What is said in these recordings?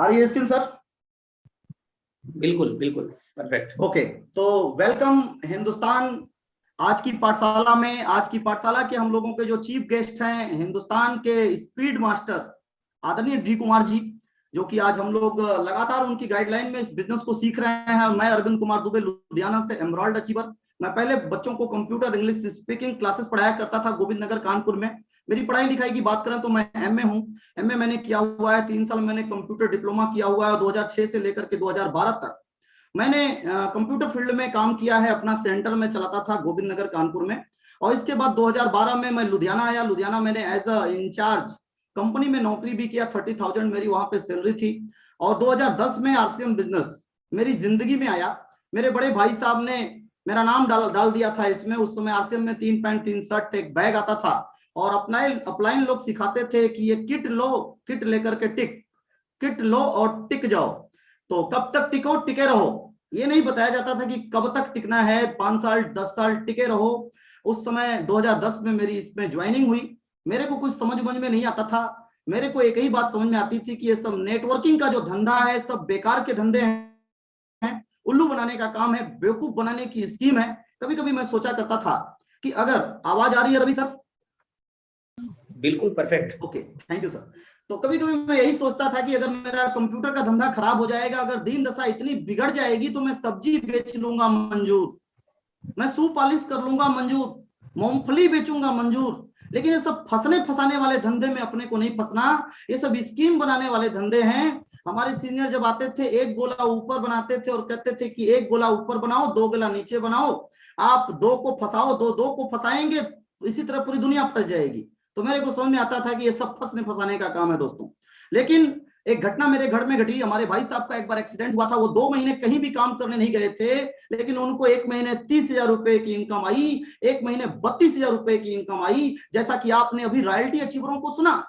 आ रही है screen sir? बिल्कुल बिल्कुल परफेक्ट। ओके, तो वेलकम हिंदुस्तान। आज की पाठशाला के हम लोगों के जो चीफ गेस्ट हैं, हिंदुस्तान के स्पीड मास्टर आदरणीय डी कुमार जी, जो कि आज हम लोग लगातार उनकी गाइडलाइन में इस बिजनेस को सीख रहे हैं। मैं अरविंद कुमार दुबे, लुधियाना से, एमराल्ड अचीवर। मैं पहले बच्चों को कंप्यूटर इंग्लिश स्पीकिंग क्लासेस पढ़ाया करता था गोविंद नगर कानपुर में। मेरी पढ़ाई लिखाई की बात करें तो मैं एमए हूँ। एमए मैंने किया हुआ है, 3 साल मैंने कंप्यूटर डिप्लोमा किया हुआ है। 2006 से लेकर के 2012 तक मैंने कंप्यूटर फील्ड में काम किया है। अपना सेंटर में चलाता था गोविंद नगर कानपुर में। और इसके बाद 2012 में मैं लुधियाना आया। लुधियाना मैंने एज अ इंचार्ज कंपनी में नौकरी भी किया। 30,000 मेरी वहां पे सैलरी थी। और 2010 में आरसीएम बिजनेस मेरी जिंदगी में आया। मेरे बड़े भाई साहब ने मेरा नाम डाल दिया था इसमें। उस समय आरसीएम में 3 पैंट 3 शर्ट एक बैग आता था, और अपलाइन लोग सिखाते थे कि ये किट लो, किट लेकर के किट लो और टिक जाओ। तो कब तक टिको, टिके रहो। ये नहीं बताया जाता था कि कब तक टिकना है, 5 साल 10 साल टिके रहो। उस समय 2010 में मेरी इसमें ज्वाइनिंग हुई। मेरे को कुछ समझ में नहीं आता था। मेरे को एक ही बात समझ में आती थी कि ये सब नेटवर्किंग का जो धंधा है, सब बेकार के धंधे हैं, उल्लू बनाने का काम है, बेवकूफ बनाने की स्कीम है। कभी कभी मैं सोचा करता था कि अगर आवाज आ रही है रवि सर? बिल्कुल perfect. Okay, thank you sir. तो कभी कभी मैं यही सोचता था कि अगर मेरा कंप्यूटर का धंधा खराब हो जाएगा, अगर दीन दशा इतनी बिगड़ जाएगी, तो मैं सब्जी बेच लूंगा मंजूर, मैं शू पॉलिश कर लूंगा मंजूर, मूंगफली बेचूंगा मंजूर। लेकिन ये सब फंसने फंसाने वाले धंधे में अपने को नहीं फंसना। ये सब स्कीम बनाने वाले धंधे हैं। हमारे सीनियर जब आते थे, एक गोला ऊपर बनाते थे और कहते थे कि एक गोला ऊपर बनाओ, 2 गोला नीचे बनाओ। आप 2 को फंसाओ, 2 को फंसाएंगे, इसी तरह पूरी दुनिया फंस जाएगी। तो मेरे को समझ में आता था कि ये सब फंसने फंसाने का काम है दोस्तों। लेकिन एक घटना मेरे घर में घटी। हमारे भाई साहब का एक बार एक्सीडेंट हुआ था। वो 2 महीने कहीं भी काम करने नहीं गए थे, लेकिन उनको 1 महीने 30,000 रुपए की इनकम आई, 1 महीने 32,000 रुपए की इनकम आई। जैसा कि आपने अभी रॉयल्टी अचीवरों को सुना,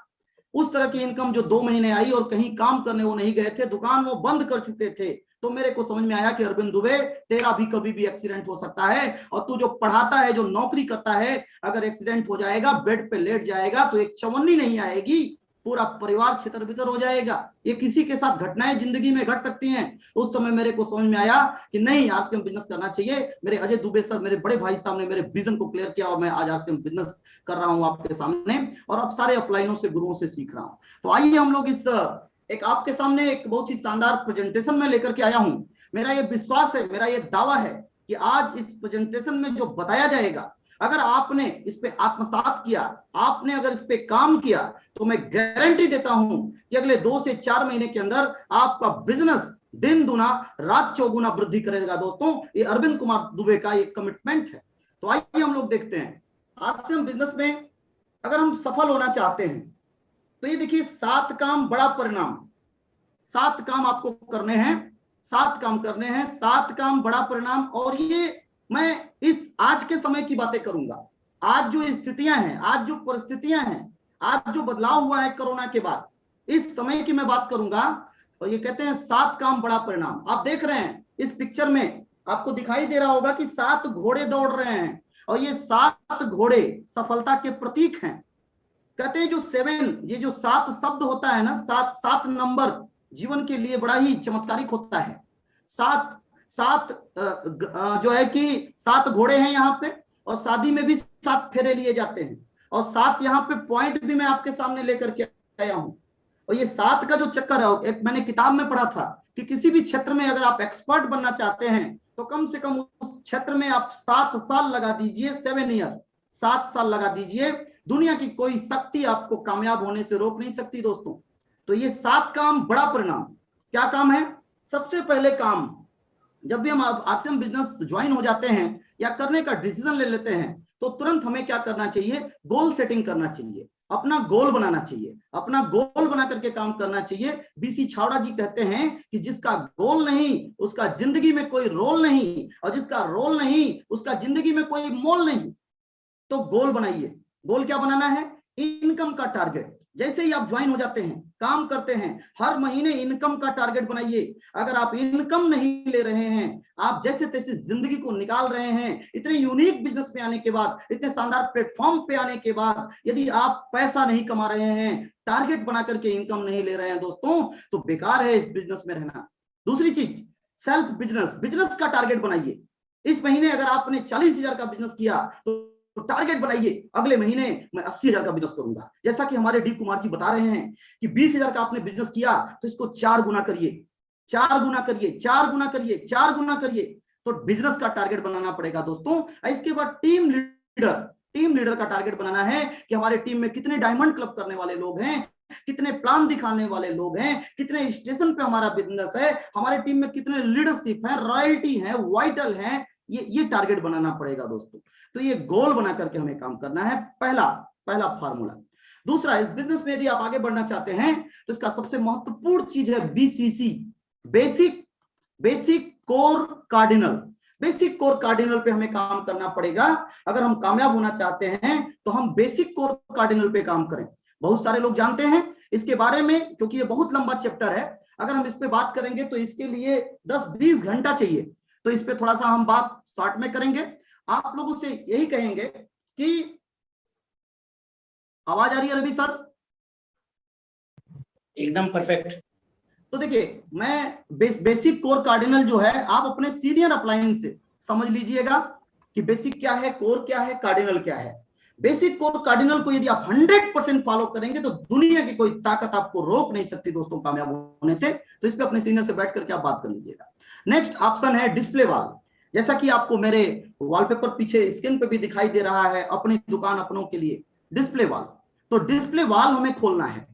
उस तरह की इनकम जो 2 महीने आई, और कहीं काम करने वो नहीं गए थे, दुकान वो बंद कर चुके थे। तो मेरे को समझ में आया कि अरविंद दुबे, तेरा भी कभी भी एक्सीडेंट हो सकता है। और तू जो पढ़ाता है, जो नौकरी करता है, अगर एक्सीडेंट हो जाएगा, बेड पे लेट जाएगा, तो एक चवन्नी नहीं आएगी, पूरा परिवार छितर बितर हो जाएगा। ये किसी के साथ घटनाएं जिंदगी में घट सकती हैं। उस समय मेरे को समझ में आया कि नहीं, आरसीएम बिजनेस करना चाहिए। मेरे अजय दुबे सर, मेरे बड़े भाई साहब ने मेरे विजन को क्लियर किया, और मैं आज आरसीएम बिजनेस कर रहा हूं आपके सामने, और अब सारे अपलाइनों से, गुरुओं से सीख रहा हूं। तो आइए हम लोग इस एक आपके सामने एक बहुत ही शानदार प्रेजेंटेशन में लेकर के आया हूं। मेरा ये विश्वास है, मेरा ये दावा है कि आज इस प्रेजेंटेशन में जो बताया जाएगा, अगर आपने इस पे आत्मसात किया, आपने अगर इस पे काम किया, तो मैं गारंटी देता हूं कि अगले 2 से 4 महीने के अंदर आपका बिजनेस दिन दुना रात चौगुना वृद्धि करेगा। दोस्तों, ये अरविंद कुमार दुबे का एक कमिटमेंट है। तो आइए हम लोग देखते हैं आरसीएम बिजनेस में अगर हम सफल होना चाहते हैं, तो ये देखिए 7 काम बड़ा परिणाम। 7 काम आपको करने हैं, 7 काम करने हैं, 7 काम बड़ा परिणाम। और ये मैं इस आज के समय की बातें करूंगा। आज जो स्थितियां हैं, आज जो परिस्थितियां हैं, आज जो बदलाव हुआ है कोरोना के बाद, इस समय की मैं बात करूंगा। और ये कहते हैं 7 काम बड़ा परिणाम। आप देख रहे हैं इस पिक्चर में, आपको दिखाई दे रहा होगा कि 7 घोड़े दौड़ रहे हैं, और ये 7 घोड़े सफलता के प्रतीक हैं। कहते हैं जो 7, ये जो 7 शब्द होता है ना, 7 नंबर जीवन के लिए बड़ा ही चमत्कारिक होता है। 7 जो है कि 7 घोड़े हैं यहाँ पे, और शादी में भी 7 फेरे लिए जाते हैं, और 7 यहाँ पे पॉइंट भी मैं आपके सामने लेकर के आया हूं। और ये 7 का जो चक्कर है, एक मैंने किताब में पढ़ा था कि किसी भी क्षेत्र में अगर आप एक्सपर्ट बनना चाहते हैं, तो कम से कम उस क्षेत्र में आप 7 साल लगा दीजिए, 7 ईयर, 7 साल लगा दीजिए। दुनिया की कोई शक्ति आपको कामयाब होने से रोक नहीं सकती दोस्तों। तो ये 7 काम बड़ा परिणाम। क्या काम है? सबसे पहले काम, जब भी हम आरसीएम बिजनेस ज्वाइन हो जाते हैं या करने का डिसीजन ले लेते हैं, तो तुरंत हमें क्या करना चाहिए? गोल सेटिंग करना चाहिए, अपना गोल बनाना चाहिए, अपना गोल बना करके काम करना चाहिए। बीसी छावड़ा जी कहते हैं कि जिसका गोल नहीं, उसका जिंदगी में कोई रोल नहीं, और जिसका रोल नहीं, उसका जिंदगी में कोई मोल नहीं। तो गोल बनाइए। गोल क्या बनाना है? इनकम का टारगेट। जैसे ही आप ज्वाइन हो जाते हैं, काम करते हैं, हर महीने इनकम का टारगेट बनाइए। अगर आप इनकम नहीं ले रहे हैं, आप जैसे तैसे जिंदगी को निकाल रहे हैं, इतने यूनिक बिजनेस पे आने के बाद, इतने शानदार प्लेटफॉर्म पे आने के बाद, यदि आप पैसा नहीं कमा रहे हैं, टारगेट बना करके इनकम नहीं ले रहे हैं दोस्तों, तो बेकार है इस बिजनेस में रहना। दूसरी चीज, सेल्फ बिजनेस, बिजनेस का टारगेट बनाइए। इस महीने अगर आपने 40,000 का बिजनेस किया तो टारगेट बनाइए, अगले महीने मैं 80,000 का बिजनेस करूंगा। जैसा कि हमारे डी कुमार जी बता रहे हैं कि 20,000 का आपने बिजनेस किया तो इसको 4 गुना करिए, 4 गुना करिए, 4 गुना करिए, 4 गुना करिए। तो बिजनेस का टारगेट बनाना पड़ेगा दोस्तों। इसके बाद टीम लीडर का टारगेट बनाना है कि हमारे टीम में कितने डायमंड क्लब करने वाले लोग हैं, कितने प्लान दिखाने वाले लोग हैं, कितने स्टेशन पे हमारा बिजनेस है, हमारे टीम में कितने लीडरशिप है, रॉयल्टी है, वाइटल है। ये टारगेट बनाना पड़ेगा दोस्तों। तो ये गोल बना करके हमें काम करना है, पहला फार्मूला। दूसरा, इस बिजनेस में यदि आप आगे बढ़ना चाहते हैं तो इसका सबसे महत्वपूर्ण चीज है BCC, basic core cardinal. Basic core cardinal पे हमें काम करना पड़ेगा। अगर हम कामयाब होना चाहते हैं तो हम बेसिक कोर कार्डिनल पे काम करें। बहुत सारे लोग जानते हैं इसके बारे में, क्योंकि ये बहुत लंबा चैप्टर है। अगर हम इस पे बात करेंगे तो इसके लिए 10-20 घंटा चाहिए। तो इस पे थोड़ा सा हम बात शॉर्ट में करेंगे। आप लोगों से यही कहेंगे कि आवाज आ रही है रवि सर? एकदम परफेक्ट। तो देखिए, मैं बेसिक कोर कार्डिनल जो है, आप अपने सीनियर अप्लायंस से समझ लीजिएगा कि बेसिक क्या है, कोर क्या है, कार्डिनल क्या है। बेसिक कोर कार्डिनल को यदि आप 100% फॉलो करेंगे तो दुनिया की कोई ताकत आपको रोक नहीं सकती दोस्तों कामयाब होने से। तो इस पे अपने सीनियर से बैठ करके आप बात कर लीजिएगा। नेक्स्ट ऑप्शन है डिस्प्ले वॉल। जैसा कि आपको मेरे वॉलपेपर पीछे स्क्रीन पे भी दिखाई दे रहा है, अपनी दुकान अपनों के लिए डिस्प्ले वॉल। तो डिस्प्ले वॉल हमें खोलना है।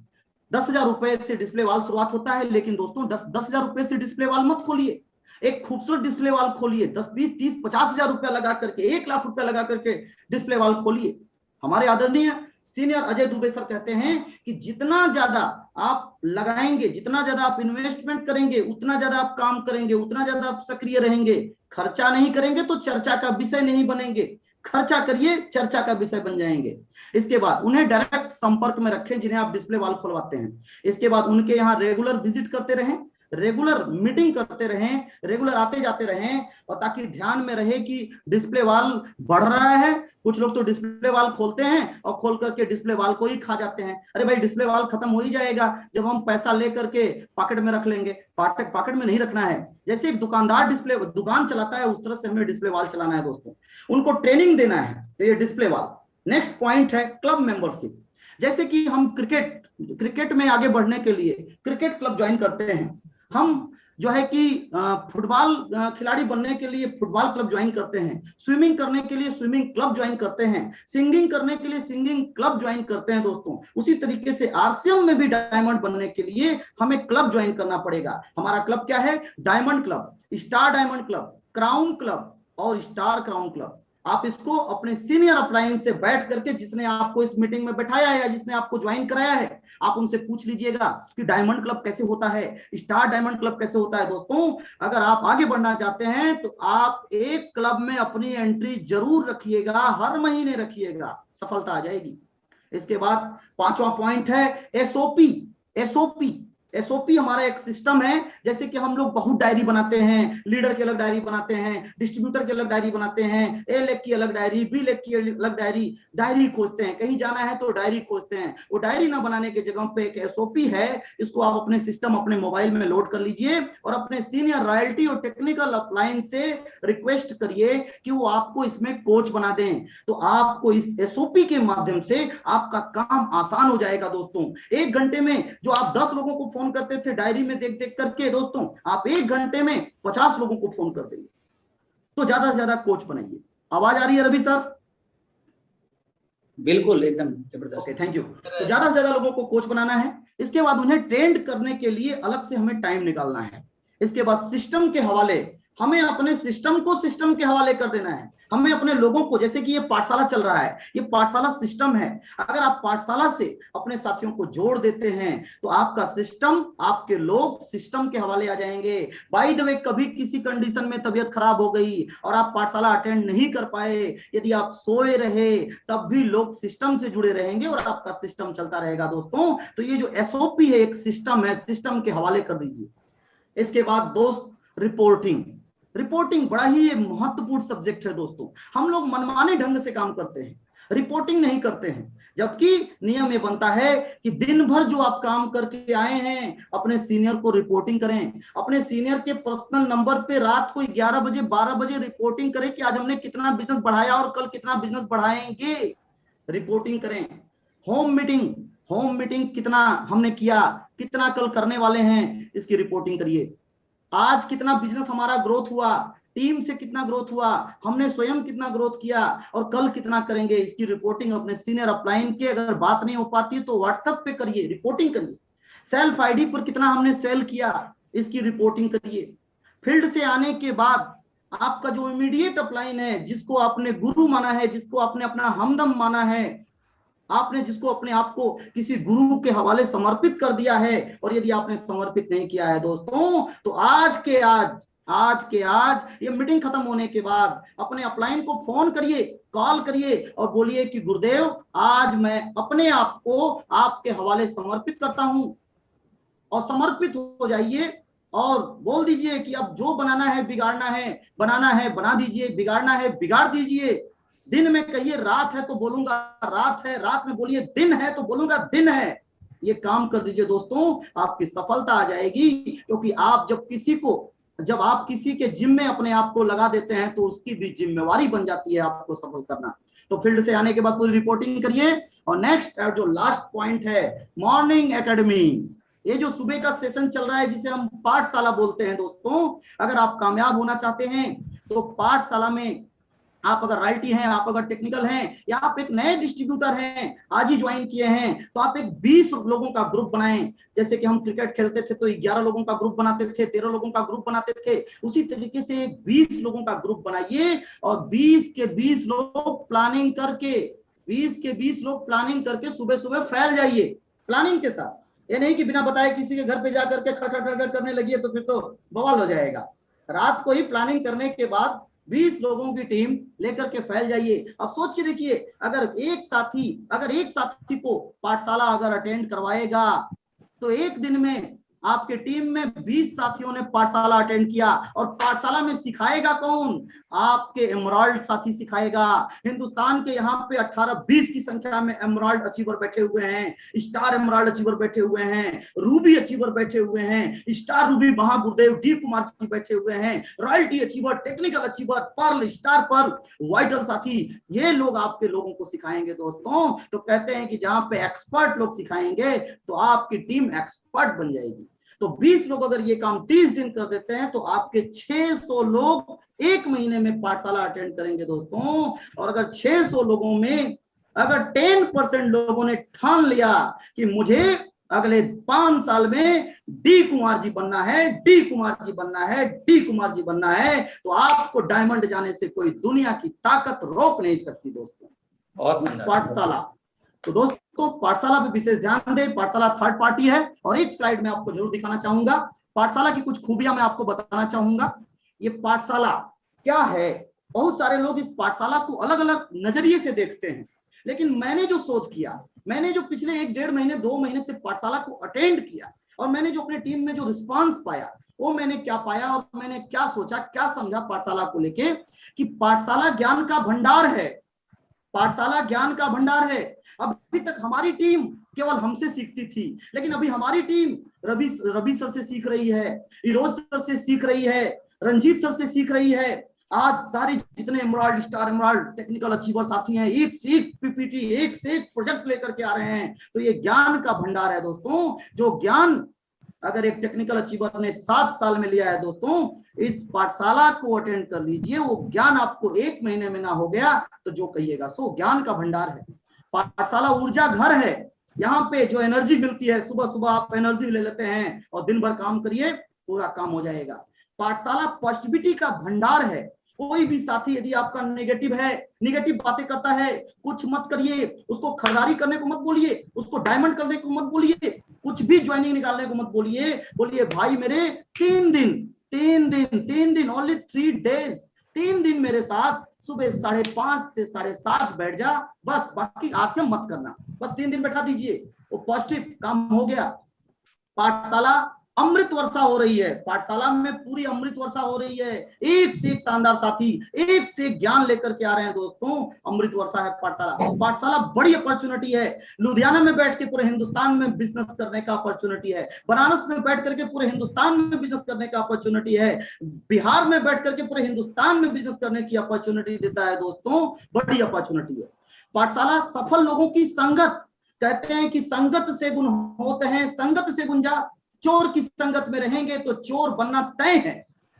10,000 रुपए से डिस्प्ले वॉल शुरुआत होता है, लेकिन दोस्तों 10,000 रुपए से डिस्प्ले वॉल मत खोलिए। एक खूबसूरत डिस्प्ले वॉल खोलिए। 10, 20, 30, 50,000 रुपया लगा करके, 1 लाख रुपया लगा करके डिस्प्ले वॉल खोलिए। हमारे आदरणीय सीनियर अजय दुबे सर कहते हैं कि जितना ज्यादा आप लगाएंगे, जितना ज्यादा आप इन्वेस्टमेंट करेंगे, उतना ज्यादा आप काम करेंगे, उतना ज्यादा आप सक्रिय रहेंगे। खर्चा नहीं करेंगे तो चर्चा का विषय नहीं बनेंगे, खर्चा करिए, चर्चा का विषय बन जाएंगे। इसके बाद उन्हें डायरेक्ट संपर्क में रखें जिन्हें आप डिस्प्ले वॉल खुलवाते हैं। इसके बाद उनके यहाँ रेगुलर विजिट करते रहें, रेगुलर मीटिंग करते रहें, रेगुलर आते जाते रहें, और ताकि ध्यान में रहे कि डिस्प्ले वॉल बढ़ रहा है। कुछ लोग तो डिस्प्ले वॉल खोलते हैं और खोल करके डिस्प्ले वॉल को ही खा जाते हैं। अरे भाई, डिस्प्ले वॉल खत्म हो ही जाएगा जब हम पैसा लेकर के पॉकेट में रख लेंगे। पॉकेट में नहीं रखना है। जैसे एक दुकानदार दुकान चलाता है, उस तरह से हमें डिस्प्ले वॉल चलाना है दोस्तों। उनको ट्रेनिंग देना है, तो ये डिस्प्ले वॉल। नेक्स्ट पॉइंट है क्लब मेंबरशिप। जैसे कि हम क्रिकेट में आगे बढ़ने के लिए क्रिकेट क्लब ज्वाइन करते हैं, हम जो है कि फुटबॉल खिलाड़ी बनने के लिए फुटबॉल क्लब ज्वाइन करते हैं, स्विमिंग करने के लिए स्विमिंग क्लब ज्वाइन करते हैं, सिंगिंग करने के लिए सिंगिंग क्लब ज्वाइन करते हैं दोस्तों। उसी तरीके से RCM में भी डायमंड बनने के लिए हमें क्लब ज्वाइन करना पड़ेगा। हमारा क्लब क्या है? Diamond club, star diamond club, crown club और स्टार क्राउन क्लब। आप इसको अपने सीनियर अप्लायंस से बैठ करके, जिसने आपको इस मीटिंग में बैठाया है या जिसने आपको ज्वाइन कराया है, आप उनसे पूछ लीजिएगा कि डायमंड क्लब कैसे होता है, स्टार डायमंड क्लब कैसे होता है। दोस्तों, अगर आप आगे बढ़ना चाहते हैं तो आप एक क्लब में अपनी एंट्री जरूर रखिएगा, हर महीने रखिएगा, सफलता आ जाएगी। इसके बाद 5वां पॉइंट है एसओपी हमारा एक सिस्टम है। जैसे कि हम लोग बहुत डायरी बनाते हैं, लीडर की अलग डायरी बनाते हैं, डिस्ट्रीब्यूटर की अलग डायरी बनाते हैं, ए लेग की अलग डायरी, बी लेग की अलग डायरी खोजते हैं। कहीं जाना है तो डायरी खोजते हैं। वो डायरी ना बनाने की जगह पे एक एसओपी है, इसको आप अपने सिस्टम, अपने मोबाइल में लोड कर लीजिए और अपने सीनियर रॉयल्टी और टेक्निकल अप्लायंस से रिक्वेस्ट करिए कि वो आपको इसमें कोच बना दें। तो आपको इस एसओपी के माध्यम से आपका काम आसान हो जाएगा दोस्तों। 1 घंटे में जो आप 10 लोगों को फोन करते थे डायरी में देख देख करके, दोस्तों आप 1 घंटे में 50 लोगों को फोन कर देंगे। तो ज्यादा से ज्यादा कोच बनाइए। आवाज आ रही है रवि सर? बिल्कुल, एकदम जबरदस्त। Thank you. तो ज्यादा से ज्यादा लोगों को कोच बनाना है। इसके बाद उन्हें ट्रेंड करने के लिए अलग से हमें टाइम निकालना है। इसके बाद सिस्टम के हवाले हमें अपने सिस्टम को सिस्टम के हवाले कर देना है। हमें अपने लोगों को, जैसे कि ये पाठशाला चल रहा है, ये पाठशाला सिस्टम है। अगर आप पाठशाला से अपने साथियों को जोड़ देते हैं तो आपका सिस्टम, आपके लोग सिस्टम के हवाले आ जाएंगे। बाय द वे, कभी किसी कंडीशन में तबीयत खराब हो गई और आप पाठशाला अटेंड नहीं कर पाए, यदि आप सोए रहे, तब भी लोग सिस्टम से जुड़े रहेंगे और आपका सिस्टम चलता रहेगा दोस्तों। तो ये जो एसओपी है, एक सिस्टम है, सिस्टम के हवाले कर दीजिए। इसके बाद दोस्त, रिपोर्टिंग। रिपोर्टिंग बड़ा ही महत्वपूर्ण सब्जेक्ट है दोस्तों। हम लोग मनमाने ढंग से काम करते हैं, रिपोर्टिंग नहीं करते हैं, जबकि नियम ये बनता है कि दिन भर जो आप काम करके आए हैं अपने सीनियर को रिपोर्टिंग करें। अपने सीनियर के पर्सनल नंबर पे रात को 11 बजे 12 बजे रिपोर्टिंग करें कि आज हमने कितना बिजनेस बढ़ाया और कल कितना बिजनेस बढ़ाएंगे, रिपोर्टिंग करें। होम मीटिंग कितना हमने किया, कितना कल करने वाले हैं, इसकी रिपोर्टिंग करिए। आज कितना बिजनेस हमारा ग्रोथ हुआ, टीम से कितना ग्रोथ हुआ, हमने स्वयं कितना ग्रोथ किया और कल कितना करेंगे, इसकी रिपोर्टिंग अपने सीनियर अपलाइन के, अगर बात नहीं हो पाती तो व्हाट्सएप पे करिए, रिपोर्टिंग करिए। सेल्फ आईडी पर कितना हमने सेल किया, इसकी रिपोर्टिंग करिए। फील्ड से आने के बाद आपका जो इमीडिएट अपलाइन है, जिसको आपने गुरु माना है, जिसको आपने अपना हमदम माना है, आपने जिसको अपने आप को किसी गुरु के हवाले समर्पित कर दिया है, और यदि आपने समर्पित नहीं किया है दोस्तों, तो आज के आज ये मीटिंग खत्म होने के बाद अपने अपलाइन को फोन करिए, कॉल करिए और बोलिए कि गुरुदेव, आज मैं अपने आप को आपके हवाले समर्पित करता हूं। और समर्पित हो जाइए और बोल दीजिए कि अब जो बनाना है बिगाड़ना है, बनाना है बना दीजिए, बिगाड़ना है बिगाड़ दीजिए। दिन में कहिए रात है तो बोलूंगा रात है, रात में बोलिए दिन है तो बोलूंगा दिन है। ये काम कर दीजिए दोस्तों, आपकी सफलता आ जाएगी। क्योंकि जब आप किसी के जिम्मे अपने आप को लगा देते हैं तो उसकी भी जिम्मेवारी बन जाती है आपको सफल करना। तो फील्ड से आने के बाद पूरी रिपोर्टिंग करिए। और नेक्स्ट जो लास्ट पॉइंट है, मॉर्निंग एकेडमी। ये जो सुबह का सेशन चल रहा है जिसे हम पाठशाला बोलते हैं दोस्तों, अगर आप कामयाब होना चाहते हैं तो पाठशाला में आप अगर राइटी हैं, आप अगर टेक्निकल हैं, या आप एक नए डिस्ट्रीब्यूटर हैं, आज ही ज्वाइन किए हैं, तो आप एक 20 लोगों का ग्रुप बनाएं। जैसे कि हम क्रिकेट खेलते थे तो 11 लोगों का ग्रुप बनाते थे, 13 लोगों का ग्रुप बनाते थे, उसी तरीके से 20 लोगों का ग्रुप बनाइए और 20 के 20 लोग प्लानिंग करके सुबह सुबह फैल जाइए प्लानिंग के साथ। ये नहीं कि बिना बताए किसी के घर पे जाकर के खड़खड़ करने लगी तो फिर तो बवाल हो जाएगा। रात को ही प्लानिंग करने के बाद 20 लोगों की टीम लेकर के फैल जाइए। अब सोच के देखिए, अगर एक साथी को पाठशाला अगर अटेंड करवाएगा तो एक दिन में आपके टीम में 20 साथियों ने पाठशाला अटेंड किया। और पाठशाला में सिखाएगा कौन? आपके एमराल्ड साथी सिखाएगा। हिंदुस्तान के यहाँ पे 18-20 की संख्या में एमराल्ड अचीवर बैठे हुए हैं, स्टार एमराल्ड अचीवर बैठे हुए हैं, रूबी अचीवर बैठे हुए हैं, स्टार रूबी महागुरुदेव डी कुमार जी बैठे हुए हैं, royalty achiever, technical achiever, pearl, star pearl, vital साथी, ये लोग आपके लोगों को सिखाएंगे दोस्तों। तो कहते हैं कि जहां पे एक्सपर्ट लोग सिखाएंगे तो आपकी टीम एक्सपर्ट बन जाएगी। तो 20 लोग अगर ये काम 30 दिन कर देते हैं तो आपके 600 लोग एक महीने में पाठशाला अटेंड करेंगे दोस्तों। और अगर 600 लोगों में अगर 10% लोगों ने ठान लिया कि मुझे अगले 5 साल में डी कुमार जी बनना है, डी कुमार जी बनना है, डी कुमार जी बनना है, तो आपको डायमंड जाने से कोई दुनिया की ताकत रोक नहीं सकती दोस्तों। पाठशाला, तो दोस्तों पाठशाला पे विशेष ध्यान दें। पाठशाला थर्ड पार्टी है और एक स्लाइड में आपको जरूर दिखाना चाहूंगा। पाठशाला की कुछ खूबियां मैं आपको बताना चाहूंगा। ये पाठशाला क्या है, बहुत सारे लोग इस पाठशाला को अलग अलग नजरिए से देखते हैं, लेकिन मैंने जो शोध किया, मैंने जो पिछले 1-1.5 महीने 2 महीने से पाठशाला को अटेंड किया और मैंने जो अपने टीम में जो रिस्पांस पाया, वो मैंने क्या पाया और मैंने क्या सोचा, क्या समझा पाठशाला को लेके, कि पाठशाला ज्ञान का भंडार है। पाठशाला ज्ञान का भंडार है। अभी तक हमारी टीम केवल हमसे सीखती थी, लेकिन अभी हमारी टीम रवि सर से सीख रही है, इरोज सर से सीख रही है, रंजीत सर से सीख रही है। आज सारे जितने emerald, star emerald, technical achiever साथी हैं, एक से एक पीपीटी, एक से एक प्रोजेक्ट लेकर के आ रहे हैं। तो ये ज्ञान का भंडार है दोस्तों। जो ज्ञान अगर एक टेक्निकल अचीवर ने 7 साल में लिया है दोस्तों, इस पाठशाला को अटेंड कर लीजिए, वो ज्ञान आपको 1 महीने में ना हो गया तो जो कहिएगा सो। ज्ञान का भंडार है पाठशाला, ऊर्जा घर है। यहाँ पे जो एनर्जी मिलती है, सुबह सुबह आप एनर्जी ले लेते हैं और दिन भर काम करिए, पूरा काम हो जाएगा। पाठशाला पॉजिटिविटी का भंडार है। कोई भी साथी यदि आपका नेगेटिव है, नेगेटिव बातें करता है, कुछ मत करिए, उसको खरीदारी करने को मत बोलिए, उसको डायमंड करने को मत बोलिए, कुछ भी ज्वाइनिंग निकालने को मत बोलिए। बोलिए भाई मेरे 3 दिन ओनली 3 डेज, 3 दिन मेरे साथ सुबह 5:30 से 7:30 बैठ जा, बस बाकी आरसीएम मत करना, बस 3 दिन बैठा दीजिए, वो पॉजिटिव काम हो गया। पाठशाला अमृत वर्षा हो रही है, पाठशाला में पूरी अमृत वर्षा हो रही है, एक से एक शानदार साथी, एक से एक ज्ञान लेकर के आ रहे हैं दोस्तों। अमृत वर्षा है पाठशाला। पाठशाला बड़ी अपॉर्चुनिटी है। लुधियाना में बैठ के पूरे हिंदुस्तान में बिजनेस करने का अपॉर्चुनिटी है, बनारस में बैठ करके पूरे हिंदुस्तान में बिजनेस करने का अपॉर्चुनिटी है, बिहार में बैठ करके पूरे हिंदुस्तान में बिजनेस करने की अपॉर्चुनिटी देता है दोस्तों, बड़ी अपॉर्चुनिटी है। पाठशाला सफल लोगों की संगत, कहते हैं कि संगत से गुण होते हैं, संगत से गुंजा। चोर की संगत में रहेंगे तो चोर बनना तय है,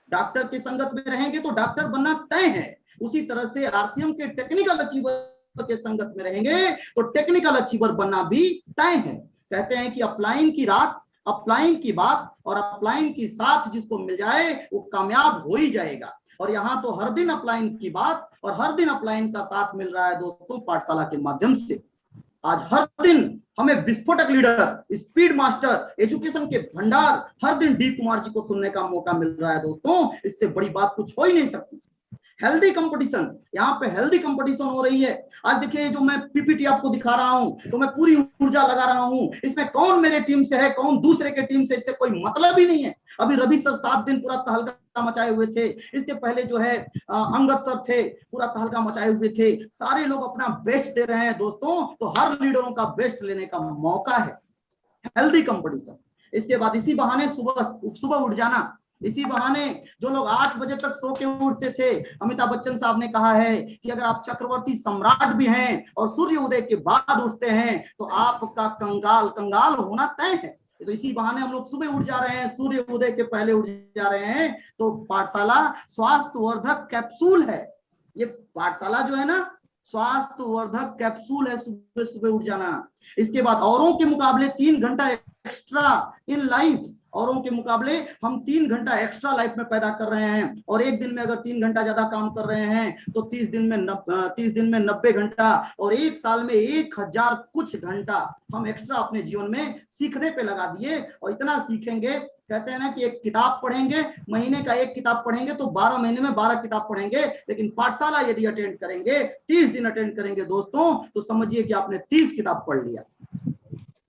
डॉक्टर की संगत में रहेंगे तो डॉक्टर बनना तय है। उसी तरह से आरसीएम के टेक्निकल अचीवर के संगत में रहेंगे तो टेक्निकल अचीवर बनना भी तय है। कहते हैं कि अपलाइन की रात, अपलाइन की बात और अपलाइन की साथ जिसको मिल जाए वो कामयाब हो ही जाएगा। और यहाँ तो हर दिन अपलाइन की बात और हर दिन अपलाइन का साथ मिल रहा है दोस्तों पाठशाला के माध्यम से। आज हर दिन हमें विस्फोटक लीडर, स्पीड मास्टर, एजुकेशन के भंडार, हर दिन डी कुमार जी को सुनने का मौका मिल रहा है दोस्तों। इससे बड़ी बात कुछ हो ही नहीं सकती। हेल्दी कंपटीशन, यहाँ पे हेल्दी कंपटीशन हो रही है। आज देखिए जो मैं पीपीटी आपको दिखा रहा हूं तो मैं पूरी ऊर्जा लगा रहा हूं, इसमें कौन मेरे टीम से है, कौन दूसरे के टीम से, इससे कोई मतलब ही नहीं है। अभी रवि सर 7 दिन पूरा तहलका मचाए हुए थे, इसके पहले जो है अंगद सर थे, पूरा तहलका मचाए हुए थे। सारे लोग अपना बेस्ट दे रहे हैं दोस्तों, तो हर लीडरों का बेस्ट लेने का मौका है। Healthy competition. इसके बाद इसी बहाने सुबह उठ जाना, इसी बहाने जो लोग 8 बजे तक सो के उठते थे, अमिताभ बच्चन साहब ने कहा है कि अगर आप चक्रवर्ती सम्राट भी हैं और सूर्य उदय के बाद उठते हैं तो आपका कंगाल होना तय है। तो इसी बहाने हम लोग सुबह उठ जा रहे हैं, सूर्य उदय के पहले उठ जा रहे हैं। तो पाठशाला स्वास्थ्यवर्धक कैप्सूल है। ये पाठशाला जो है ना स्वास्थ्यवर्धक कैप्सूल है, सुबह सुबह उठ जाना। इसके बाद औरों के मुकाबले 3 घंटा एक्स्ट्रा इन लाइफ, औरों के मुकाबले हम 3 घंटा एक्स्ट्रा लाइफ में पैदा कर रहे हैं। और एक दिन में अगर 3 घंटा ज्यादा काम कर रहे हैं तो 30 दिन में 90 घंटा और 1 साल में 1000 कुछ घंटा हम एक्स्ट्रा अपने जीवन में सीखने पे लगा दिए। और इतना सीखेंगे, कहते हैं ना कि एक किताब पढ़ेंगे, महीने का 1 किताब पढ़ेंगे तो 12 महीने में 12 किताब पढ़ेंगे। लेकिन पाठशाला यदि अटेंड करेंगे, 30 दिन अटेंड करेंगे दोस्तों, तो समझिए कि आपने 30 किताब पढ़ लिया।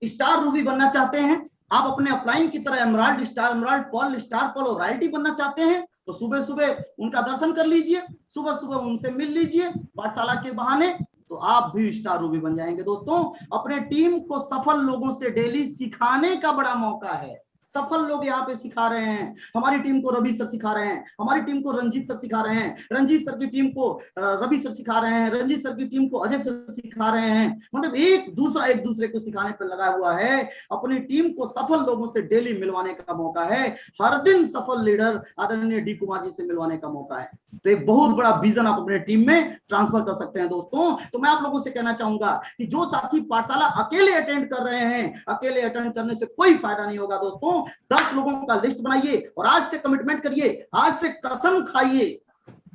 स्टार रूबी बनना चाहते हैं आप, अपने अपलाइन की तरह emerald, star emerald, pearl, star pearl और रॉयल्टी बनना चाहते हैं तो सुबह सुबह उनका दर्शन कर लीजिए, सुबह सुबह उनसे मिल लीजिए पाठशाला के बहाने, तो आप भी स्टार रूबी बन जाएंगे दोस्तों। अपने टीम को सफल लोगों से डेली सिखाने का बड़ा मौका है। सफल लोग यहाँ पे सिखा रहे हैं। हमारी टीम को रवि सर सिखा रहे हैं, हमारी टीम को रंजीत सर सिखा रहे हैं, रंजीत सर की टीम को रवि सर सिखा रहे हैं, रंजीत सर की टीम को अजय सर सिखा रहे हैं। मतलब एक दूसरे को सिखाने पर लगा हुआ है। अपनी टीम को सफल लोगों से डेली मिलवाने का मौका है। हर दिन सफल लीडर आदरणीय डी कुमार जी से मिलवाने का मौका है। तो एक बहुत बड़ा विजन आप अपने टीम में ट्रांसफर कर सकते हैं दोस्तों। तो मैं आप लोगों से कहना चाहूंगा कि जो साथी पाठशाला अकेले अटेंड कर रहे हैं, अकेले अटेंड करने से कोई फायदा नहीं होगा दोस्तों। 10 लोगों का लिस्ट बनाइए और आज से कमिटमेंट करिए, आज से कसम खाइए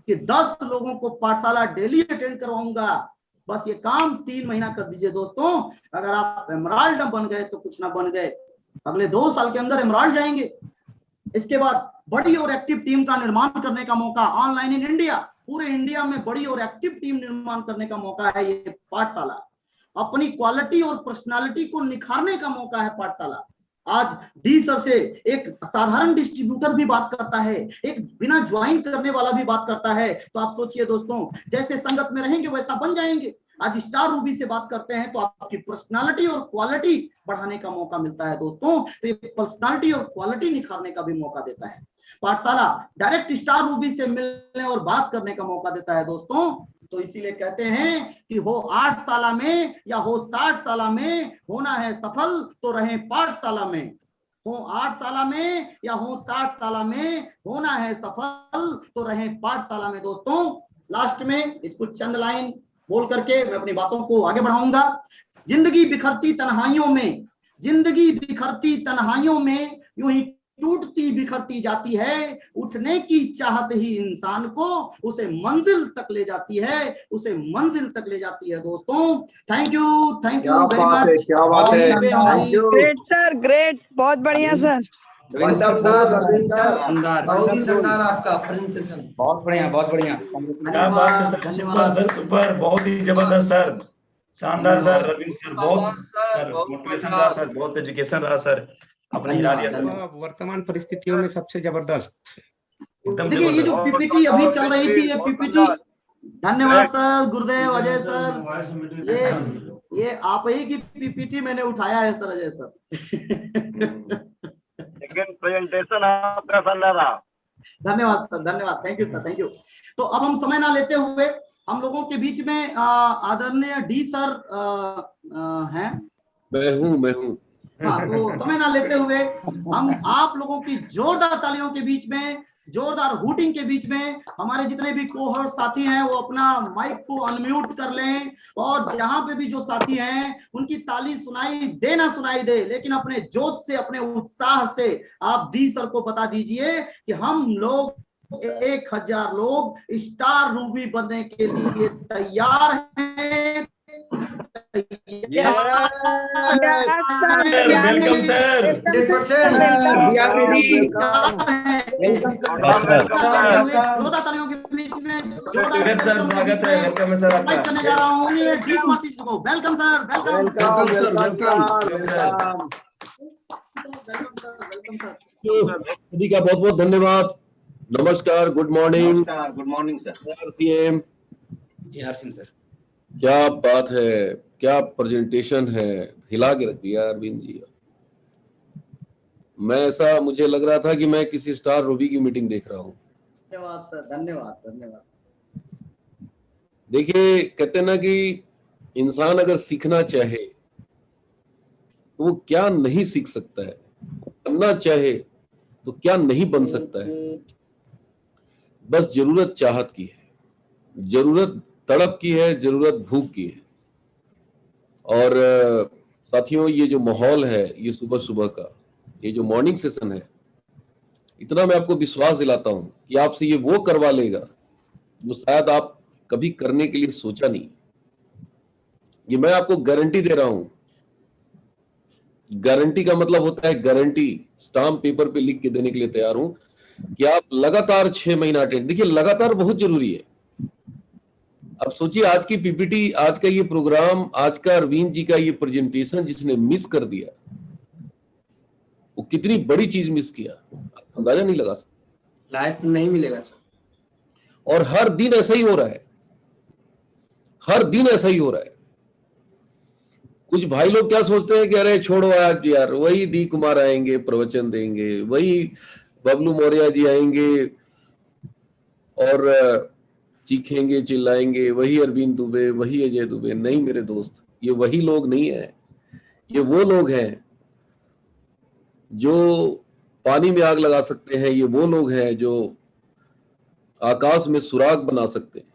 कि 10 लोगों को पाठशाला डेली अटेंड करवाऊंगा। बस ये काम 3 महीना कर दीजिए दोस्तों। अगर आप एमराल्ड बन गए तो कुछ ना बन गए, अगले 2 साल के अंदर एमराल्ड जाएंगे। इसके बाद बड़ी और एक्टिव टीम का निर्माण करने का मौका ऑनलाइन इन इंडिया, पूरे इंडिया में बड़ी और एक्टिव टीम निर्माण करने का मौका है ये पाठशाला। अपनी क्वालिटी और पर्सनालिटी को निखारने का मौका है पाठशाला। आज डी सर से एक साधारण डिस्ट्रीब्यूटर भी बात करता है, एक बिना ज्वाइन करने वाला भी बात करता है। तो आप सोचिए दोस्तों, जैसे संगत में रहेंगे वैसा बन जाएंगे। आज स्टार रूबी से बात करते हैं तो आपकी पर्सनालिटी और क्वालिटी बढ़ाने का मौका मिलता है दोस्तों। तो ये पर्सनालिटी और क्वालिटी निखारने का भी मौका देता है पाठशाला। डायरेक्ट स्टार रूबी से मिलने और बात करने का मौका देता है दोस्तों। तो इसीलिए कहते हैं कि हो 8 साल में या हो 60 साल में, होना है सफल तो रहे पाठशाला में। हो 8 साल में या हो 60 साल में, होना है सफल तो रहे पाठशाला में दोस्तों। लास्ट में कुछ चंद लाइन बोल करके मैं अपनी बातों को आगे बढ़ाऊंगा। जिंदगी बिखरती तन्हाइयों में, जिंदगी बिखरती तन्हाइयों में यूं ही टूटती बिखरती जाती है, उठने की चाहत ही इंसान को उसे मंजिल तक ले जाती है, उसे मंजिल तक ले जाती है। दोस्तों थैंक यू वेरी मच। क्या बात है, ग्रेट सर, ग्रेट, बहुत बढ़िया सर। बहुत ही शानदार आपका प्रेजेंटेशन। बहुत बढ़िया, बहुत बढ़िया। क्या बात है सर, सुपर सर, सुपर, बहुत ही जबरदस्त सर, शानदार सर, रविंद्र सर, बहुत सर मोटिवेशन रहा सर, बहुत एजुकेशन रहा सर, अपने हिला दिया सर, वर्तमान परिस्थितियों में सबसे जबरदस्त। एकदम देखिए ये जो जबरदस्त। पीपीटी अभी चल रही थी, ये पीपीटी, धन्यवाद सर, गुरुदेव, अजय सर, ये आप ही की पीपीटी मैंने उठाया है सर, अजय सर। लेकिन प्रेजेंटेशन आपका शानदार रहा। धन्यवाद सर, धन्यवाद, thank you sir, thank you. तो अब हम समय ना लेते हुए हम लोगों के बीच में आदरणीय डी सर हैं। मैं हूँ। हाँ, तो समय ना लेते हुए हम आप लोगों की जोरदार तालियों के बीच में, जोरदार हूटिंग के बीच में हमारे जितने भी कोहोस्ट साथी हैं वो अपना माइक को अनम्यूट कर लें, और जहां पे भी जो साथी हैं उनकी ताली सुनाई दे ना सुनाई दे, लेकिन अपने जोश से, अपने उत्साह से आप डी सर को बता दीजिए कि हम लोग 1000 लोग स्टार रूबी बनने के लिए तैयार हैं। वेलकम सर, स्वागत है, वेलकम सर आपका। करने जा रहा हूँ वेलकम सर, सभी का बहुत बहुत धन्यवाद। नमस्कार, good morning. Good morning sir. CM ji Singh sir, क्या बात है, क्या प्रेजेंटेशन है, हिला के रख दिया अरविंद जी। मुझे लग रहा था कि मैं किसी स्टार रूबी की मीटिंग देख रहा हूँ। धन्यवाद सर, धन्यवाद। देखिए, कहते ना कि इंसान अगर सीखना चाहे तो वो क्या नहीं सीख सकता है, बनना चाहे तो क्या नहीं बन सकता है। बस जरूरत चाहत की है, जरूरत तड़प की है, जरूरत भूख की है। और साथियों, ये जो माहौल है, ये सुबह सुबह का ये जो मॉर्निंग सेशन है, इतना मैं आपको विश्वास दिलाता हूं कि आपसे ये वो करवा लेगा जो शायद आप कभी करने के लिए सोचा नहीं। ये मैं आपको गारंटी दे रहा हूं। गारंटी का मतलब होता है गारंटी, स्टाम्प पेपर पे लिख के देने के लिए तैयार हूं कि आप लगातार 6 महीना अटेंड। देखिए, लगातार बहुत जरूरी है। अब सोचिए, आज की पीपीटी, आज का ये प्रोग्राम, आज का अरविंद जी का ये प्रेजेंटेशन जिसने मिस कर दिया, वो कितनी बड़ी चीज मिस किया, अंदाजा नहीं लगा सकता। लाइफ में नहीं मिलेगा सर। और हर दिन ऐसा ही हो रहा है, हर दिन ऐसा ही हो रहा है। कुछ भाई लोग क्या सोचते हैं कि अरे छोड़ो आज यार, वही डी कुमार आएंगे, प्रवचन देंगे, वही बबलू मौर्य जी आएंगे और चीखेंगे, चिल्लाएंगे, वही अरविंद दुबे, वही अजय दुबे। नहीं मेरे दोस्त, ये वही लोग नहीं है। ये वो लोग हैं जो पानी में आग लगा सकते हैं, ये वो लोग हैं जो आकाश में सुराग बना सकते हैं।